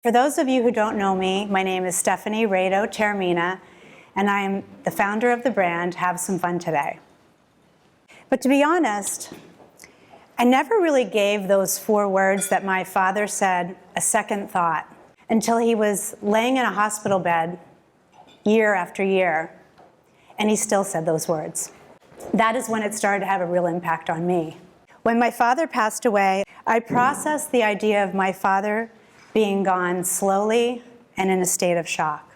For those of you who don't know me, my name is Stephanie Rado Taormina, and I am the founder of the brand Have Some Fun Today. But to be honest, I never really gave those 4 words that my father said a second thought until he was laying in a hospital bed year after year, and he still said those words. That is when it started to have a real impact on me. When my father passed away, I processed the idea of my father being gone slowly and in a state of shock.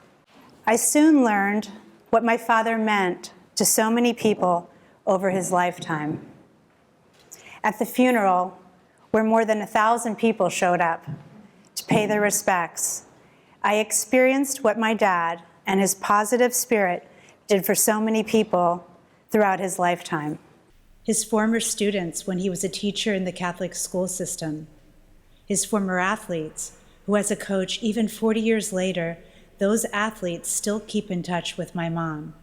I soon learned what my father meant to so many people over his lifetime. At the funeral, where more than 1,000 people showed up to pay their respects, I experienced what my dad and his positive spirit did for so many people throughout his lifetime. His former students when he was a teacher in the Catholic school system, his former athletes, who as a coach, even 40 years later, those athletes still keep in touch with my mom.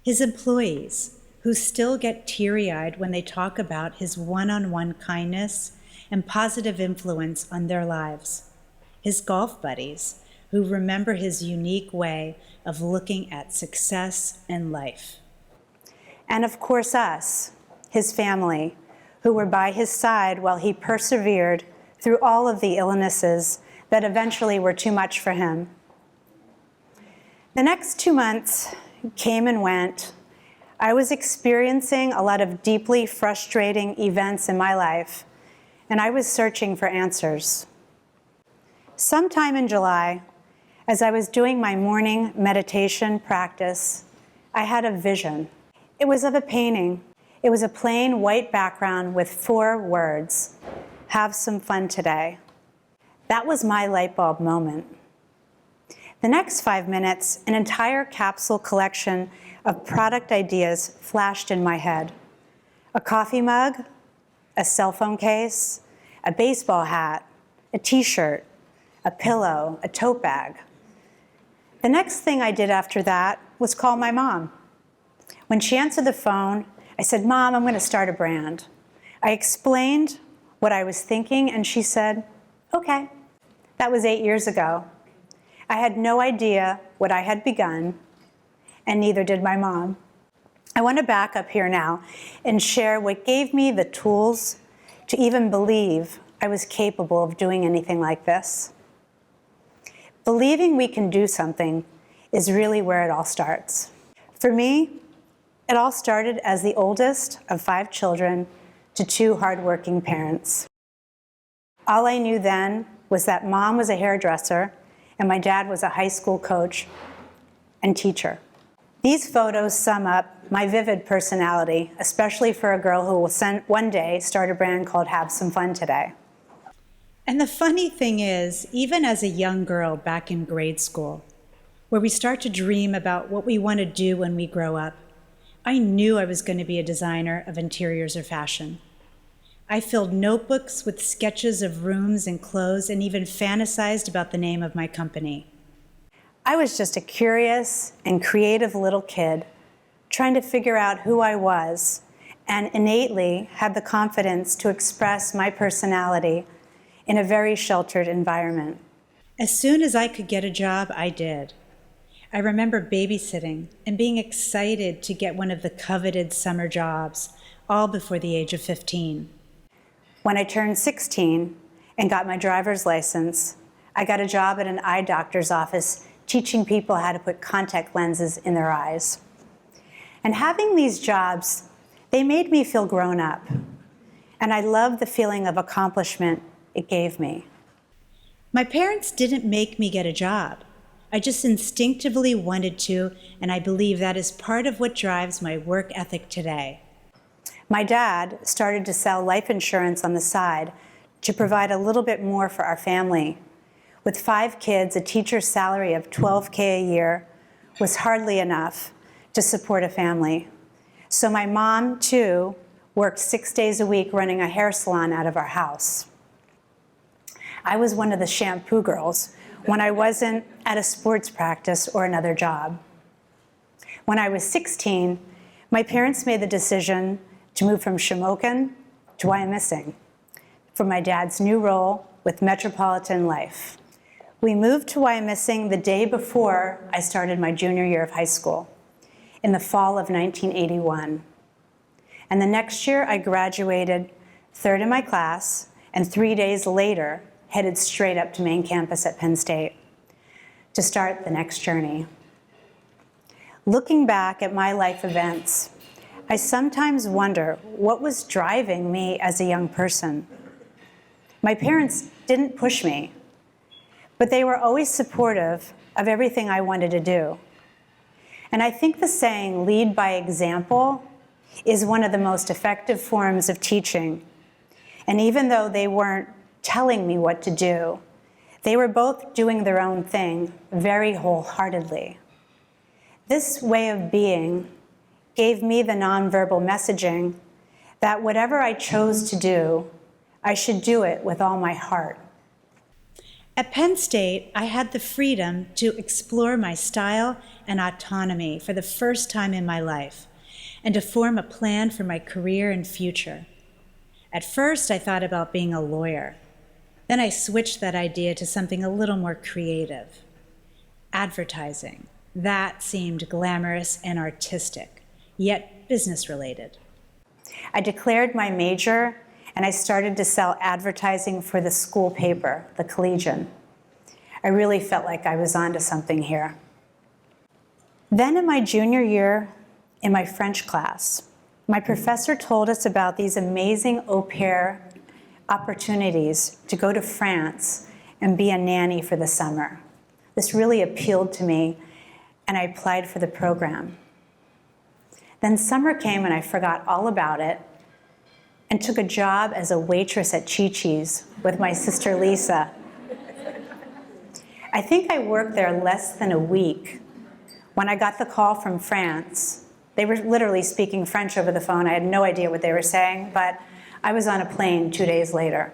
His employees, who still get teary-eyed when they talk about his one-on-one kindness and positive influence on their lives. His golf buddies, who remember his unique way of looking at success and life. And of course us, his family, who were by his side while he persevered through all of the illnesses that eventually were too much for him. The next 2 months came and went. I was experiencing a lot of deeply frustrating events in my life, and I was searching for answers. Sometime in July, as I was doing my morning meditation practice, I had a vision. It was of a painting. It was a plain white background with 4 words, "Have some fun today." That was my light bulb moment. The next 5 minutes, an entire capsule collection of product ideas flashed in my head. A coffee mug, a cell phone case, a baseball hat, a t-shirt, a pillow, a tote bag. The next thing I did after that was call my mom. When she answered the phone, I said, "Mom, I'm going to start a brand." I explained what I was thinking, and she said, "Okay." That was 8 years ago. I had no idea what I had begun, and neither did my mom. I want to back up here now and share what gave me the tools to even believe I was capable of doing anything like this. Believing we can do something is really where it all starts. For me, it all started as the oldest of 5 children to 2 hardworking parents. All I knew then was that Mom was a hairdresser and my dad was a high school coach and teacher. These photos sum up my vivid personality, especially for a girl who will one day start a brand called Have Some Fun Today. And the funny thing is, even as a young girl back in grade school, where we start to dream about what we want to do when we grow up, I knew I was going to be a designer of interiors or fashion. I filled notebooks with sketches of rooms and clothes and even fantasized about the name of my company. I was just a curious and creative little kid trying to figure out who I was and innately had the confidence to express my personality in a very sheltered environment. As soon as I could get a job, I did. I remember babysitting and being excited to get one of the coveted summer jobs, all before the age of 15. When I turned 16 and got my driver's license, I got a job at an eye doctor's office teaching people how to put contact lenses in their eyes. And having these jobs, they made me feel grown up. And I loved the feeling of accomplishment it gave me. My parents didn't make me get a job. I just instinctively wanted to, and I believe that is part of what drives my work ethic today. My dad started to sell life insurance on the side to provide a little bit more for our family. With 5 kids, a teacher's salary of $12,000 a year was hardly enough to support a family. So my mom, too, worked 6 days a week running a hair salon out of our house. I was one of the shampoo girls when I wasn't at a sports practice or another job. When I was 16, my parents made the decision to move from Shamokin to Wyomissing for my dad's new role with Metropolitan Life. We moved to Wyomissing the day before I started my junior year of high school, in the fall of 1981. And the next year, I graduated third in my class, and 3 days later, headed straight up to main campus at Penn State to start the next journey. Looking back at my life events, I sometimes wonder what was driving me as a young person. My parents didn't push me, but they were always supportive of everything I wanted to do. And I think the saying, lead by example, is one of the most effective forms of teaching. And even though they weren't telling me what to do, they were both doing their own thing very wholeheartedly. This way of being gave me the nonverbal messaging that whatever I chose to do, I should do it with all my heart. At Penn State, I had the freedom to explore my style and autonomy for the first time in my life, and to form a plan for my career and future. At first, I thought about being a lawyer. Then I switched that idea to something a little more creative. Advertising. That seemed glamorous and artistic, yet business-related. I declared my major, and I started to sell advertising for the school paper, the Collegian. I really felt like I was onto something here. Then in my junior year, in my French class, my professor told us about these amazing au pair opportunities to go to France and be a nanny for the summer. This really appealed to me, and I applied for the program. Then summer came and I forgot all about it and took a job as a waitress at Chi-Chi's with my sister Lisa. I think I worked there less than a week when I got the call from France. They were literally speaking French over the phone. I had no idea what they were saying, but I was on a plane 2 days later.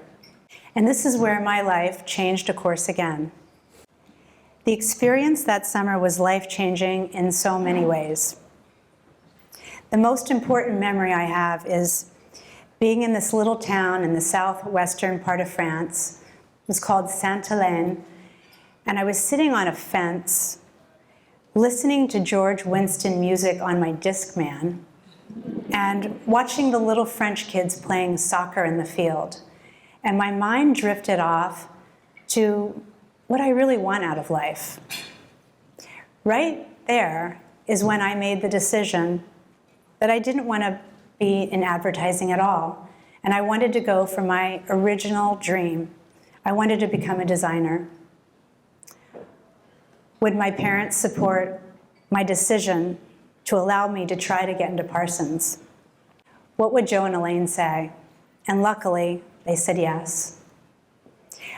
And this is where my life changed a course again. The experience that summer was life-changing in so many ways. The most important memory I have is being in this little town in the southwestern part of France. It was called Sainte-Hélène, and I was sitting on a fence listening to George Winston music on my Discman and watching the little French kids playing soccer in the field. And my mind drifted off to what I really want out of life. Right there is when I made the decision that I didn't want to be in advertising at all, and I wanted to go for my original dream. I wanted to become a designer. Would my parents support my decision to allow me to try to get into Parsons? What would Joe and Elaine say? And luckily, they said yes.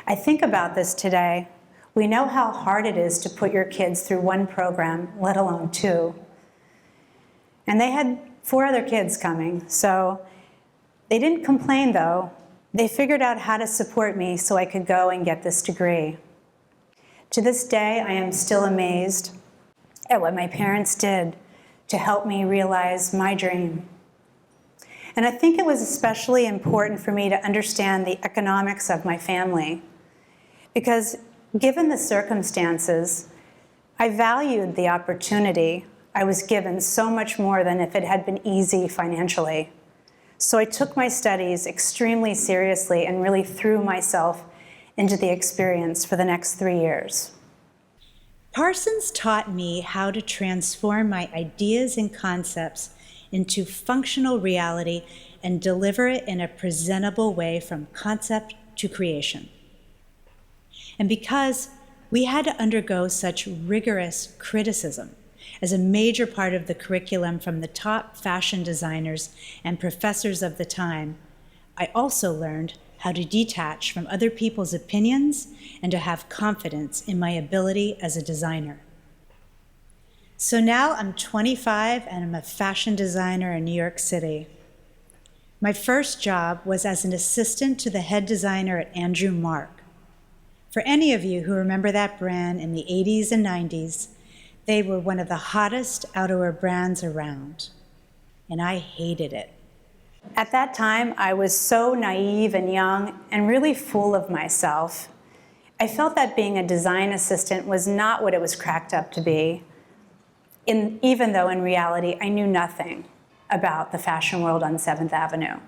I think about this today. We know how hard it is to put your kids through one program, let alone two. And they had 4 other kids coming, so they didn't complain though. They figured out how to support me so I could go and get this degree. To this day, I am still amazed at what my parents did to help me realize my dream. And I think it was especially important for me to understand the economics of my family, because given the circumstances, I valued the opportunity I was given so much more than if it had been easy financially. So I took my studies extremely seriously and really threw myself into the experience for the next 3 years. Parsons taught me how to transform my ideas and concepts into functional reality and deliver it in a presentable way from concept to creation. And because we had to undergo such rigorous criticism as a major part of the curriculum from the top fashion designers and professors of the time, I also learned how to detach from other people's opinions and to have confidence in my ability as a designer. So now I'm 25 and I'm a fashion designer in New York City. My first job was as an assistant to the head designer at Andrew Marc. For any of you who remember that brand in the 80s and 90s, they were one of the hottest outerwear brands around, and I hated it. At that time, I was so naive and young and really full of myself. I felt that being a design assistant was not what it was cracked up to be, even though in reality I knew nothing about the fashion world on 7th Avenue.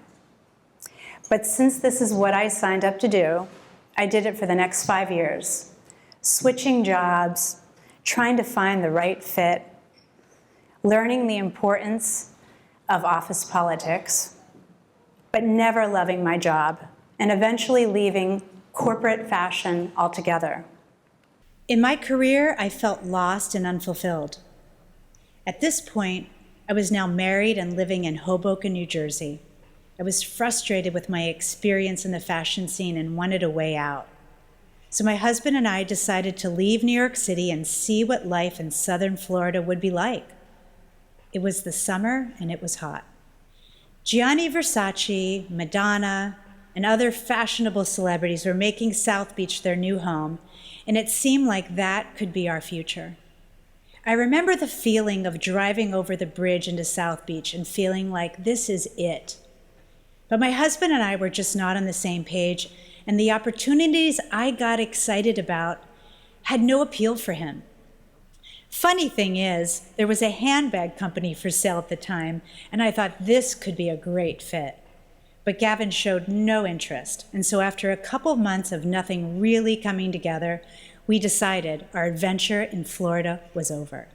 But since this is what I signed up to do, I did it for the next 5 years, switching jobs, trying to find the right fit, learning the importance of office politics, but never loving my job, and eventually leaving corporate fashion altogether. In my career, I felt lost and unfulfilled. At this point, I was now married and living in Hoboken, New Jersey. I was frustrated with my experience in the fashion scene and wanted a way out. So my husband and I decided to leave New York City and see what life in southern Florida would be like. It was the summer and it was hot. Gianni Versace, Madonna, and other fashionable celebrities were making South Beach their new home, and it seemed like that could be our future. I remember the feeling of driving over the bridge into South Beach and feeling like this is it. But my husband and I were just not on the same page, and the opportunities I got excited about had no appeal for him. Funny thing is, there was a handbag company for sale at the time, and I thought this could be a great fit. But Gavin showed no interest, and so after a couple of months of nothing really coming together, we decided our adventure in Florida was over.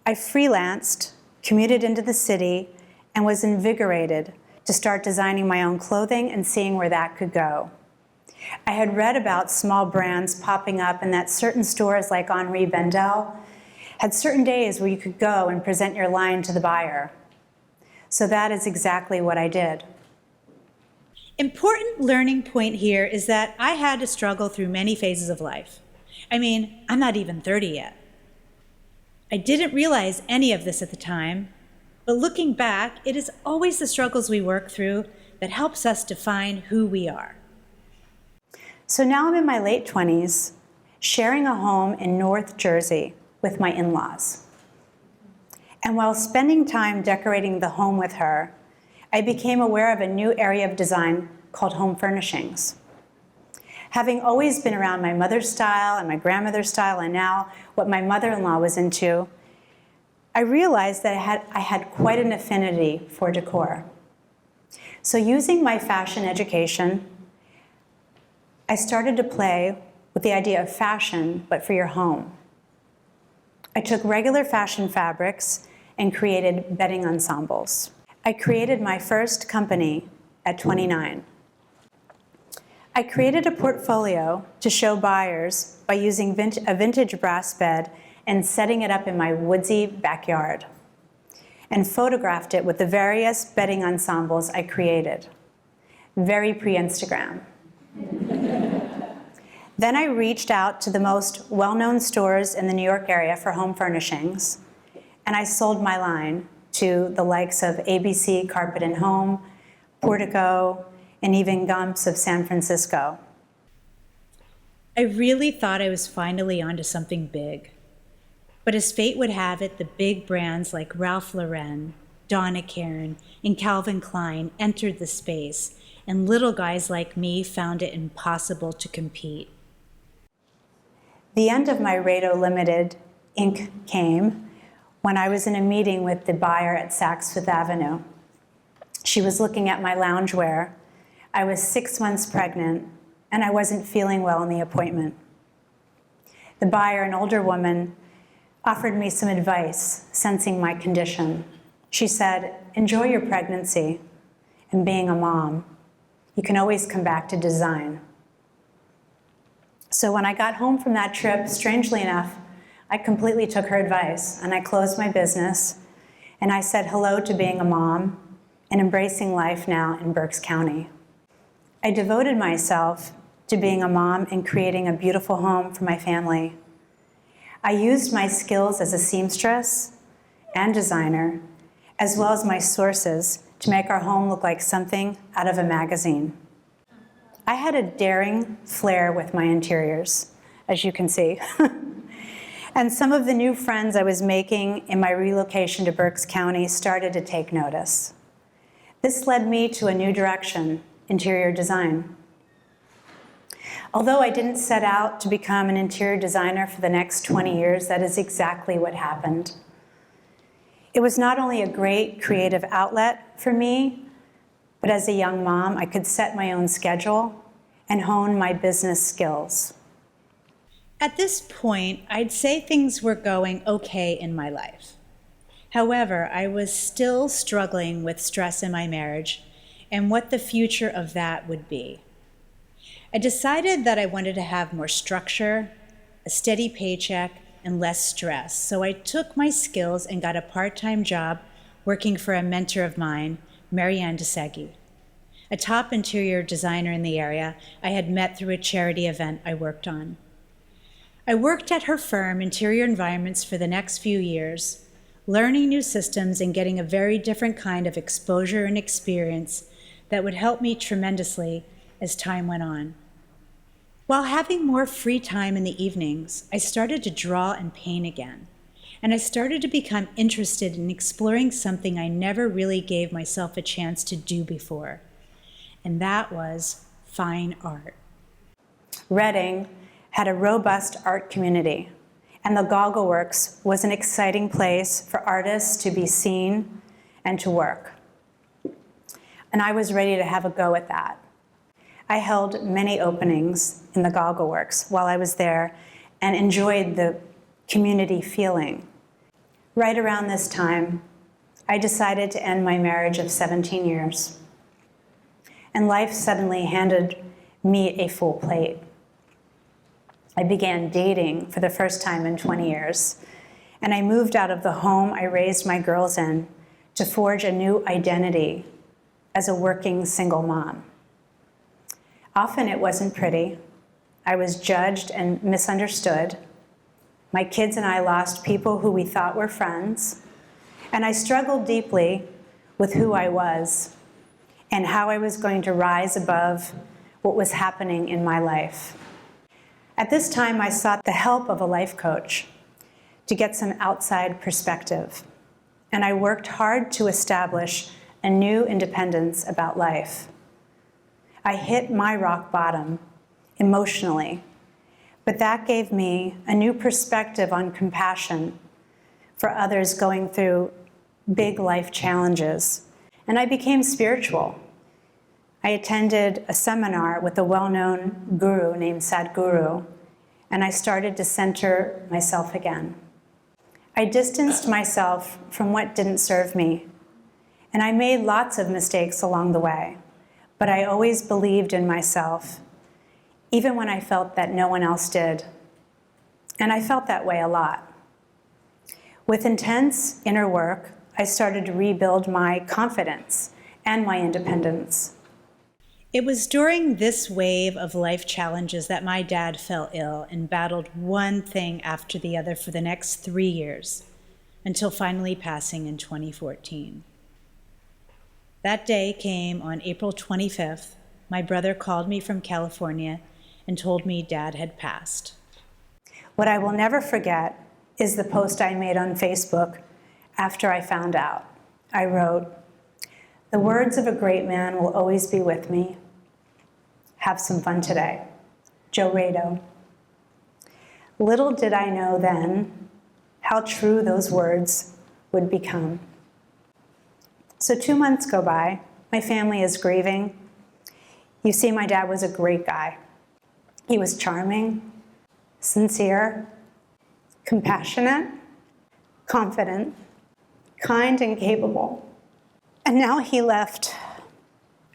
I freelanced, commuted into the city, and was invigorated to start designing my own clothing and seeing where that could go. I had read about small brands popping up and that certain stores like Henri Bendel had certain days where you could go and present your line to the buyer. So that is exactly what I did. Important learning point here is that I had to struggle through many phases of life. I mean, I'm not even 30 yet. I didn't realize any of this at the time, but looking back, it is always the struggles we work through that helps us define who we are. So now I'm in my late 20s, sharing a home in North Jersey with my in-laws. And while spending time decorating the home with her, I became aware of a new area of design called home furnishings. Having always been around my mother's style and my grandmother's style, and now what my mother-in-law was into, I realized that I had quite an affinity for decor. So using my fashion education, I started to play with the idea of fashion, but for your home. I took regular fashion fabrics and created bedding ensembles. I created my first company at 29. I created a portfolio to show buyers by using a vintage brass bed and setting it up in my woodsy backyard, and photographed it with the various bedding ensembles I created. Very pre-Instagram. Then I reached out to the most well-known stores in the New York area for home furnishings, and I sold my line to the likes of ABC Carpet and Home, Portico, and even Gumps of San Francisco. I really thought I was finally onto something big. But as fate would have it, the big brands like Ralph Lauren, Donna Karan, and Calvin Klein entered the space, and little guys like me found it impossible to compete. The end of my Rado Limited Inc. came when I was in a meeting with the buyer at Saks Fifth Avenue. She was looking at my loungewear. I was 6 months pregnant, and I wasn't feeling well in the appointment. The buyer, an older woman, offered me some advice, sensing my condition. She said, "Enjoy your pregnancy and being a mom. You can always come back to design." So when I got home from that trip, strangely enough, I completely took her advice, and I closed my business, and I said hello to being a mom and embracing life now in Berks County. I devoted myself to being a mom and creating a beautiful home for my family. I used my skills as a seamstress and designer, as well as my sources, to make our home look like something out of a magazine. I had a daring flair with my interiors, as you can see. And some of the new friends I was making in my relocation to Berks County started to take notice. This led me to a new direction, interior design. Although I didn't set out to become an interior designer for the next 20 years, that is exactly what happened. It was not only a great creative outlet for me, but as a young mom, I could set my own schedule and hone my business skills. At this point, I'd say things were going okay in my life. However, I was still struggling with stress in my marriage and what the future of that would be. I decided that I wanted to have more structure, a steady paycheck, and less stress. So I took my skills and got a part-time job working for a mentor of mine, Marianne DeSegui, a top interior designer in the area I had met through a charity event I worked on. I worked at her firm, Interior Environments, for the next few years, learning new systems and getting a very different kind of exposure and experience that would help me tremendously as time went on. While having more free time in the evenings, I started to draw and paint again, and I started to become interested in exploring something I never really gave myself a chance to do before, and that was fine art. Reading had a robust art community, and the Goggle Works was an exciting place for artists to be seen and to work. And I was ready to have a go at that. I held many openings in the Goggle Works while I was there and enjoyed the community feeling. Right around this time, I decided to end my marriage of 17 years. And life suddenly handed me a full plate. I began dating for the first time in 20 years, and I moved out of the home I raised my girls in to forge a new identity as a working single mom. Often it wasn't pretty. I was judged and misunderstood. My kids and I lost people who we thought were friends, and I struggled deeply with who I was and how I was going to rise above what was happening in my life. At this time, I sought the help of a life coach to get some outside perspective, and I worked hard to establish a new independence about life. I hit my rock bottom emotionally, but that gave me a new perspective on compassion for others going through big life challenges, and I became spiritual. I attended a seminar with a well-known guru named Sadhguru, and I started to center myself again. I distanced myself from what didn't serve me, and I made lots of mistakes along the way, but I always believed in myself, even when I felt that no one else did. And I felt that way a lot. With intense inner work, I started to rebuild my confidence and my independence. It was during this wave of life challenges that my dad fell ill and battled one thing after the other for the next 3 years, until finally passing in 2014. That day came on April 25th. My brother called me from California and told me Dad had passed. What I will never forget is the post I made on Facebook after I found out. I wrote, "The words of a great man will always be with me. Have some fun today. Joe Rado." Little did I know then how true those words would become. So 2 months go by, my family is grieving. You see, my dad was a great guy. He was charming, sincere, compassionate, confident, kind and capable. And now he left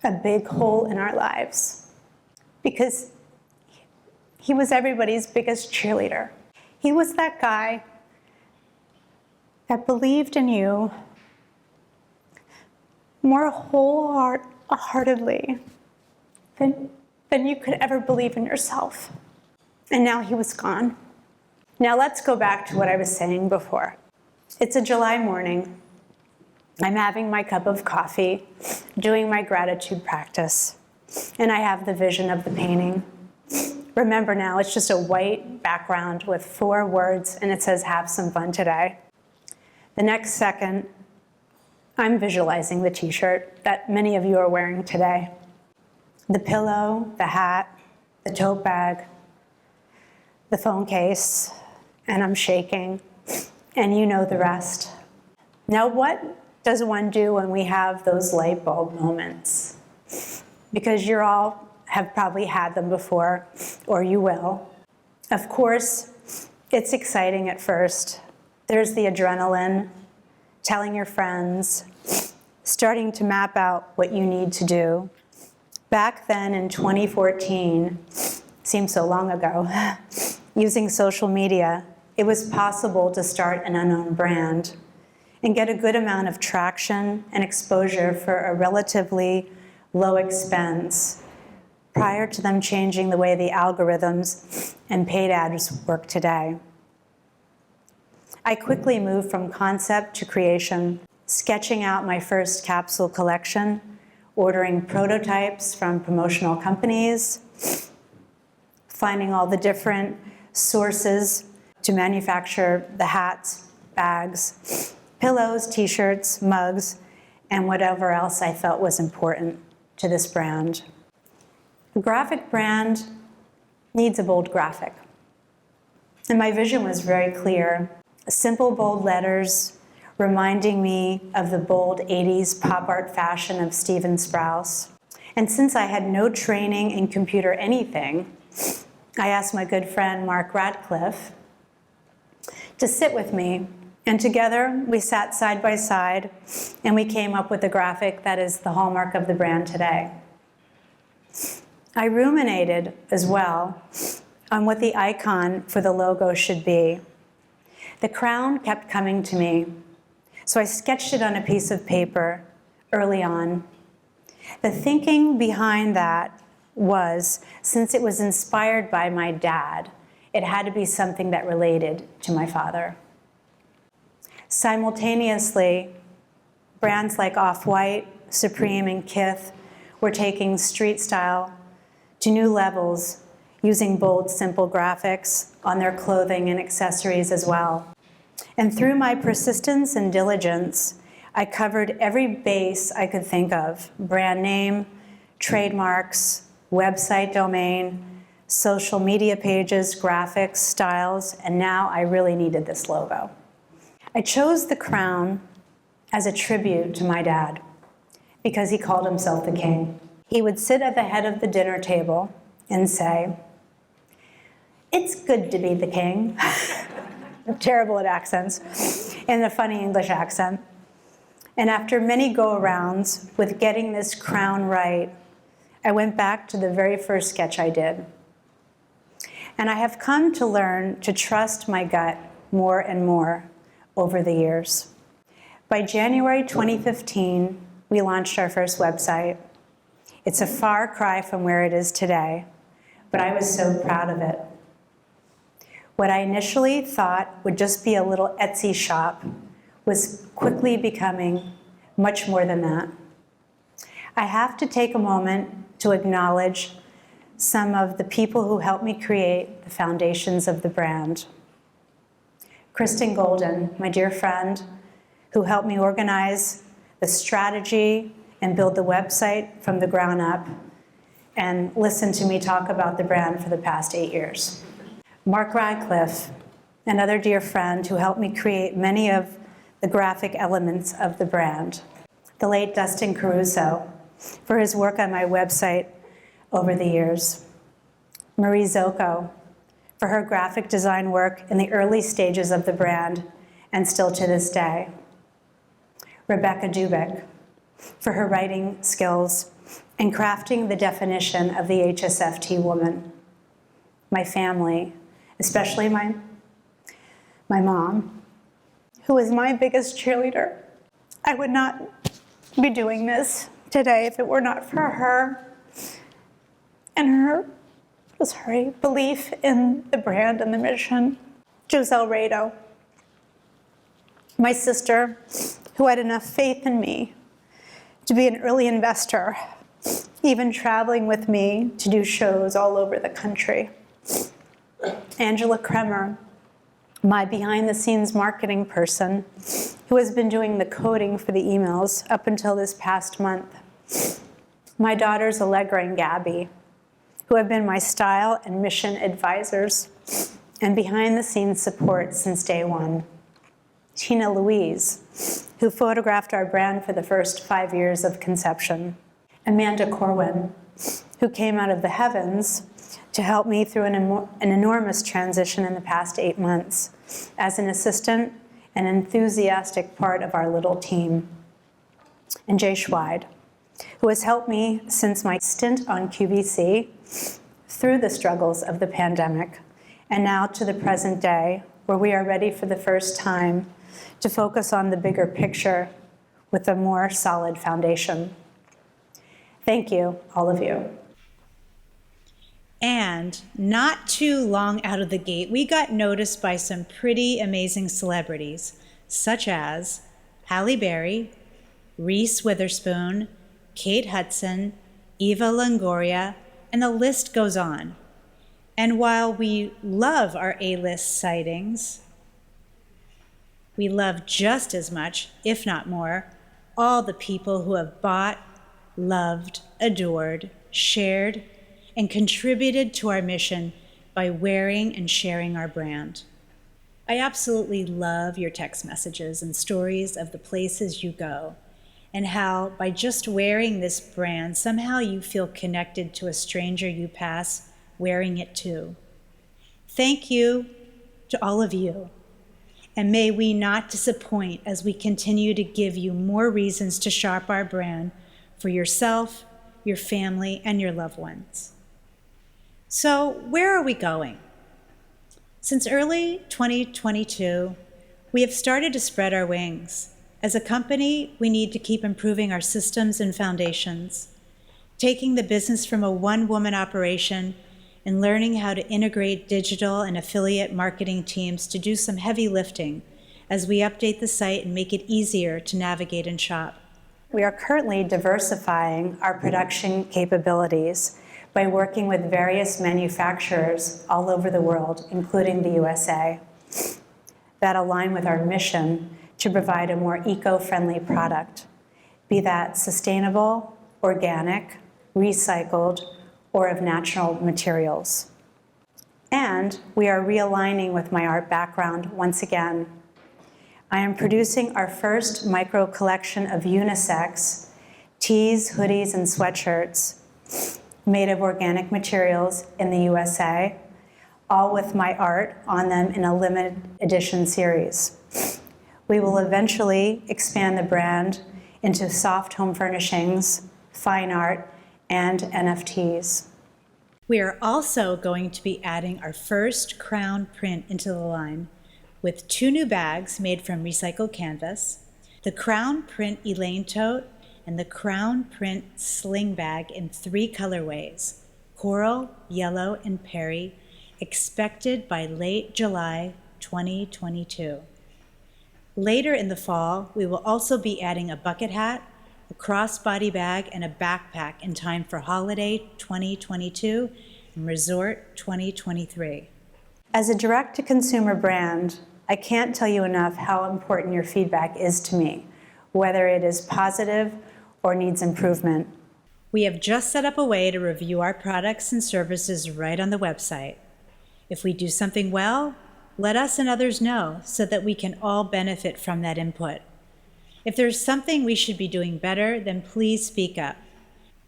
a big hole in our lives because he was everybody's biggest cheerleader. He was that guy that believed in you more wholeheartedly than you could ever believe in yourself. And now he was gone. Now let's go back to what I was saying before. It's a July morning. I'm having my cup of coffee, doing my gratitude practice, and I have the vision of the painting. Remember now, it's just a white background with 4 words, and it says, "Have some fun today." The next second, I'm visualizing the t-shirt that many of you are wearing today. The pillow, the hat, the tote bag, the phone case, and I'm shaking, and you know the rest. Now, what does one do when we have those light bulb moments? Because you all have probably had them before, or you will. Of course, it's exciting at first. There's the adrenaline, telling your friends, starting to map out what you need to do. Back then in 2014, seems so long ago, using social media, it was possible to start an unknown brand and get a good amount of traction and exposure for a relatively low expense prior to them changing the way the algorithms and paid ads work today. I quickly moved from concept to creation, sketching out my first capsule collection, ordering prototypes from promotional companies, finding all the different sources to manufacture the hats, bags, pillows, t-shirts, mugs, and whatever else I felt was important to this brand. A graphic brand needs a bold graphic. And my vision was very clear. Simple, bold letters reminding me of the bold 80s pop art fashion of Steven Sprouse. And since I had no training in computer anything, I asked my good friend Mark Radcliffe to sit with me. And together we sat side by side and we came up with a graphic that is the hallmark of the brand today. I ruminated as well on what the icon for the logo should be. The crown kept coming to me, so I sketched it on a piece of paper early on. The thinking behind that was, since it was inspired by my dad, it had to be something that related to my father. Simultaneously, brands like Off-White, Supreme, and Kith were taking street style to new levels, using bold, simple graphics on their clothing and accessories as well. And through my persistence and diligence, I covered every base I could think of: brand name, trademarks, website domain, social media pages, graphics, styles, and now I really needed this logo. I chose the crown as a tribute to my dad because he called himself the king. He would sit at the head of the dinner table and say, "It's good to be the king." I'm terrible at accents, and a funny English accent. And after many go-arounds with getting this crown right, I went back to the very first sketch I did. And I have come to learn to trust my gut more and more over the years. By January 2015, we launched our first website. It's a far cry from where it is today, but I was so proud of it. What I initially thought would just be a little Etsy shop was quickly becoming much more than that. I have to take a moment to acknowledge some of the people who helped me create the foundations of the brand. Kristen Golden, my dear friend, who helped me organize the strategy and build the website from the ground up, and listen to me talk about the brand for the past 8 years. Mark Radcliffe, another dear friend who helped me create many of the graphic elements of the brand. The late Dustin Caruso, for his work on my website over the years. Marie Zocco, for her graphic design work in the early stages of the brand and still to this day. Rebecca Dubik, for her writing skills and crafting the definition of the HSFT woman. My family, especially my mom, who was my biggest cheerleader. I would not be doing this today if it were not for her and her belief in the brand and the mission. Rado, my sister, who had enough faith in me to be an early investor, even traveling with me to do shows all over the country. Angela Kremer, my behind-the-scenes marketing person, who has been doing the coding for the emails up until this past month. My daughters Allegra and Gabby, who have been my style and mission advisors and behind-the-scenes support since day one. Tina Louise, who photographed our brand for the first 5 years of conception. Amanda Corwin, who came out of the heavens to help me through an enormous transition in the past 8 months as an assistant and enthusiastic part of our little team. And Jay Schweid, who has helped me since my stint on QVC through the struggles of the pandemic and now to the present day, where we are ready for the first time to focus on the bigger picture with a more solid foundation. Thank you, all of you. And not too long out of the gate, we got noticed by some pretty amazing celebrities, such as Halle Berry, Reese Witherspoon, Kate Hudson, Eva Longoria, and the list goes on. And while we love our A-list sightings, we love just as much, if not more, all the people who have bought, loved, adored, shared, and contributed to our mission by wearing and sharing our brand. I absolutely love your text messages and stories of the places you go, and how by just wearing this brand, somehow you feel connected to a stranger you pass wearing it too. Thank you to all of you, and may we not disappoint as we continue to give you more reasons to shop our brand for yourself, your family, and your loved ones. So where are we going? Since early 2022, we have started to spread our wings. As a company, we need to keep improving our systems and foundations, taking the business from a one-woman operation and learning how to integrate digital and affiliate marketing teams to do some heavy lifting as we update the site and make it easier to navigate and shop. We are currently diversifying our production capabilities by working with various manufacturers all over the world, including the USA, that align with our mission to provide a more eco-friendly product, be that sustainable, organic, recycled, or of natural materials. And we are realigning with my art background once again. I am producing our first micro collection of unisex tees, hoodies, and sweatshirts made of organic materials in the USA, all with my art on them in a limited edition series. We will eventually expand the brand into soft home furnishings, fine art, and NFTs. We are also going to be adding our first crown print into the line with 2 new bags made from recycled canvas, the crown print Elaine tote, and the crown print sling bag in 3 colorways, coral, yellow, and Perry, expected by late July 2022. Later in the fall, we will also be adding a bucket hat, a crossbody bag, and a backpack in time for holiday 2022 and resort 2023. As a direct-to-consumer brand, I can't tell you enough how important your feedback is to me, whether it is positive or needs improvement. We have just set up a way to review our products and services right on the website. If we do something well, let us and others know so that we can all benefit from that input. If there's something we should be doing better, then please speak up.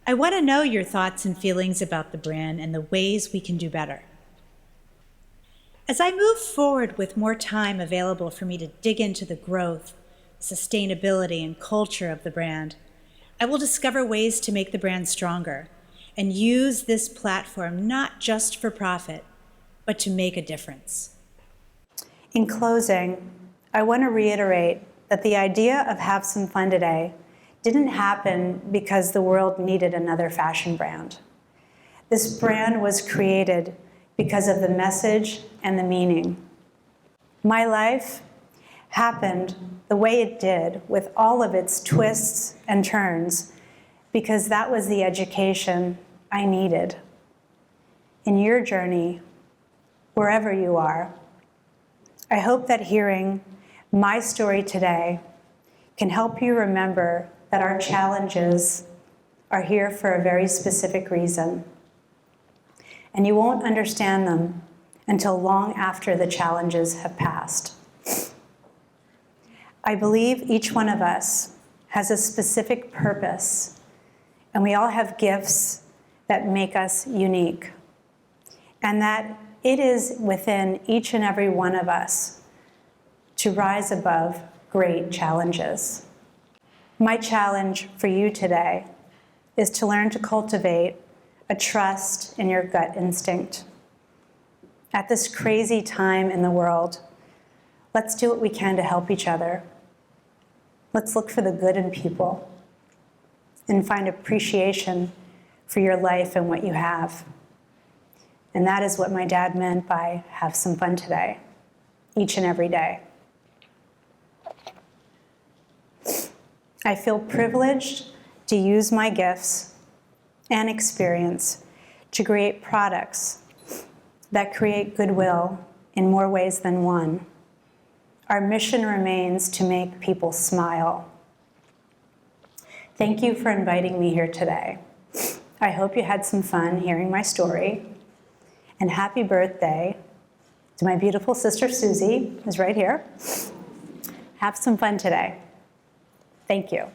I want to know your thoughts and feelings about the brand and the ways we can do better. As I move forward with more time available for me to dig into the growth, sustainability, and culture of the brand, I will discover ways to make the brand stronger and use this platform not just for profit, but to make a difference. In closing, I want to reiterate that the idea of Have Some Fun Today didn't happen because the world needed another fashion brand. This brand was created because of the message and the meaning. My life happened the way it did with all of its twists and turns because that was the education I needed. In your journey, wherever you are, I hope that hearing my story today can help you remember that our challenges are here for a very specific reason. and you won't understand them until long after the challenges have passed. I believe each one of us has a specific purpose, and we all have gifts that make us unique, and that it is within each and every one of us to rise above great challenges. My challenge for you today is to learn to cultivate a trust in your gut instinct. At this crazy time in the world, let's do what we can to help each other. Let's look for the good in people and find appreciation for your life and what you have. And that is what my dad meant by have some fun today, each and every day. I feel privileged to use my gifts and experience to create products that create goodwill in more ways than one. Our mission remains to make people smile. Thank you for inviting me here today. I hope you had some fun hearing my story. And happy birthday to my beautiful sister Susie, who's right here. Have some fun today. Thank you.